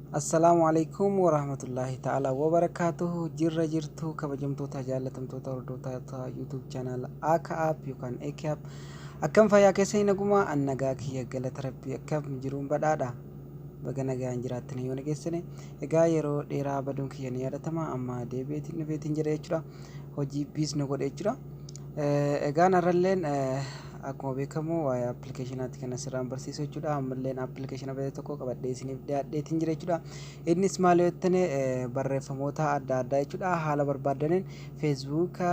Assalamualaikum warahmatullahi ta'ala wabarakatuh. Jirra jirtu kabajamtoota jaalatamtoota hordoftoota YouTube channel Aka App yookaan Eke App. Akkam fayyaa keessanii naguma annagaa kiyya galata rabbii akkam jiruun badhaadha. Baga nagaan jiraattan yoo nageessine egaa yeroo dheeraa baduun kiyya ni yaadatama amma deebi'eetiin dhufeetiin jira jechuudha. Hojii biizina godhe jechuudha. Egaan har'alleen akkuma beekamu waa'ee appilikeeshinaatti kan asirraan barsiisu jechuudha. Ammalleen appilikeeshina baay'ee tokko qabadhee isiniif dhiyaadheetiin jira jechuudha. Innis maal yoo jettane barreeffamoota adda addaa jechuudha. Haala barbaadaniin feesbuuka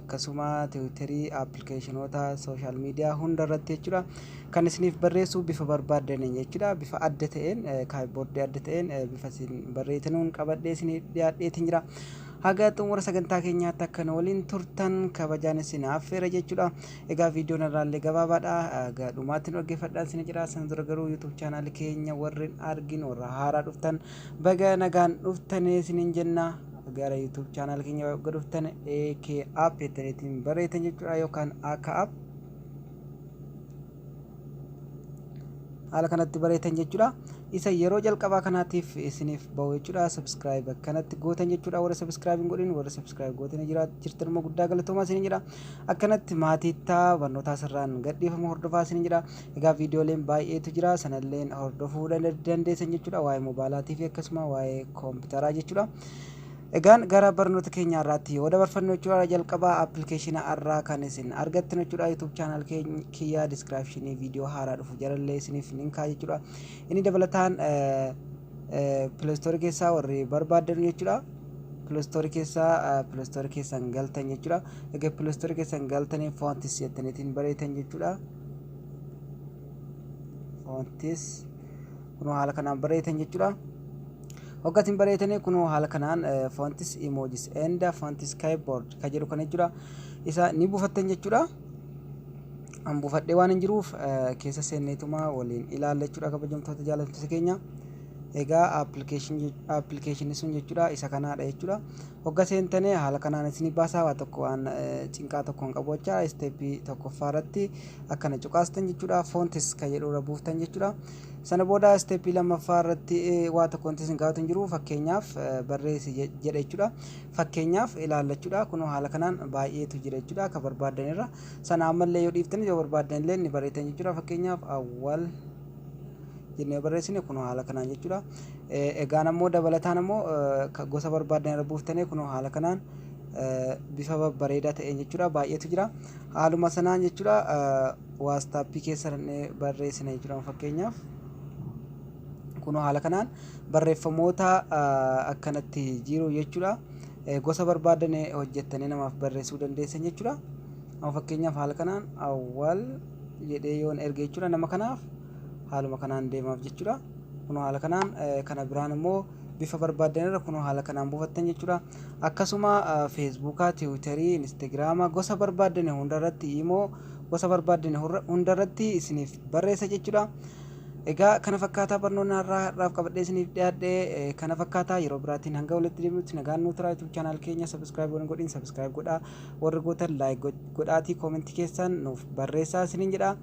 akkasuma tiwiitarii appilikeeshinoota sooshaal miidiyaa hundarratti jechuudha. Kan isiniif barreessu bifa barbaadaniin jechuudha. Bifa adda ta'een kaayiboordii adda ta'een bifa isin barreessaniin qabadhee isiniif dhiyaadheetiin jira. Haga xumura sagantaa keenyaatti akka waliin turtan kabajaan isin affeera jechuudha. Egaa viidiyoon irraallee gabaabaadha. Egaa dhumaatti nu dhaggeeffadhaan isin jira. San dura garuu YouTube channel keenya warreen argin warra haaraa dhuftan baga nagaan dhuftanii isiniin jenna. Gara YouTube channel keenya baga dhuftan Eke App jettaniitiin barreessan jechuudha yookaan Aka App. Haala kanatti barreessan jechuudha. Isa yeroo jalqabaa kanaatiif isiniif bahu jechuudha. Subscribe akkanatti gootan jechuudha. Warra subscribe hin godhin warra subscribe gootan jirtan immoo guddaa galatoomaa isin jira. Akkanatti maatiittaa barnoota asirraan gadhiifamu hordofaa isin jira. Egaa viidiyooleen baay'eetu jira. Sanalleen hordofuu dandeessan jechuudha. Waa'ee mobaayilaatii fi akkasuma waa'ee kompiitaraa jechuudha. Egaan gara barnoota keenya irratti yoo dabarfannu jechuudha jalqabaa appilikeeshina irraa kan isin argattan jechuudha YouTube channel kiyya description viidiyoo haaraa dhufu jalallee isiniif linkaa jechuudha. Inni dabalataan Play Store keessaa warri barbaadan jechuudha. Play Store keessan galtan jechuudha. Egaa Play Store keessan galtanii foontis jettaniitiin barreessan jechuudha. Foontis kun haala kanaan barreessan jechuudha. Hoggatiin bareetanii kunoo haala kanaan fontis emojis and fontis keyboard ka jedhu kana jechuudha. Isa ni buufattan jechuudha. An buufadhee waan hin jiruuf keessa seenneetuma waliin ilaalla jechuudha kabajamtoota jaallatamtoota keenya. Egaa appilikeeshinii sun jechuudha isa kanaadha jechuudha. Hogga seentanii haala kanaan isin baasaa waa tokko waan cinqaa tokkoon qabu jechuudha. Isteeppii tokkoffaa irratti akkana cuqaastan jechuudha. Fontis ka jedhu irra buuftan jechuudha. Sana booda isteeppii lammaffaa irratti waa tokko wanti isin gaafatan jiru fakkeenyaaf barreessi jedha jechuudha. Fakkeenyaaf ilaalla jechuudha. Kunoo haala kanaan baay'eetu jira jechuudha. Akka barbaadanirra sana ammallee yoo dhiiftan yoo barbaadanillee ni barreessan jechuudha. Fakkeenyaaf awwal jennee barreessine kunoo haala kanaan jechuudha. Egaan ammoo dabalataan ammoo gosa barbaadanirra buuftanii kunoo haala kanaan bifa babbareedaa ta'een jechuudha. Baay'eetu jira. Haaluma sanaan jechuudha waastappii keessa barreessine jechuudha. Fakkeenyaaf kunoo haala kanaan barreeffamoota akkanatti jiru jechuudha. Gosa barbaadan hojjettanii namaaf barreessuu dandeessan jechuudha. Amma fakkeenyaaf haala kanaan awwal jedhee yoon erge jechuudha nama kanaaf haaluma kanaan deemaaf jechuudha. Kunoo haala kanaan kana biraan immoo bifa barbaadanirra kunoo haala kanaan buufattan jechuudha. Akkasuma feesbuukaa, tiwiitarii, instaagiraama gosa barbaadan hundarratti immoo gosa barbaadan hundarratti isiniif barreessa jechuudha. Egaa kana fakkaataa barnoonni har'aaf qabadhee isiniif dhiyaadhee kana fakkaataa yeroo biraatiin hanga walitti deebinutti nagaan nu turaa. YouTube channel keenya subscribe godhin subscribe godhaa. Warri gootan like godhaatii comment keessan nuuf barreessaa isiniin jedha.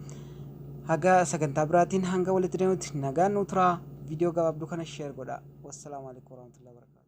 Haga sagantaa biraatiin hanga walitti deebinutti nagaan nu turaa. Viidiyoo gabaabduu kana share godhaa. Wassalaamu alaikum warahmatullahi wabarakatuh.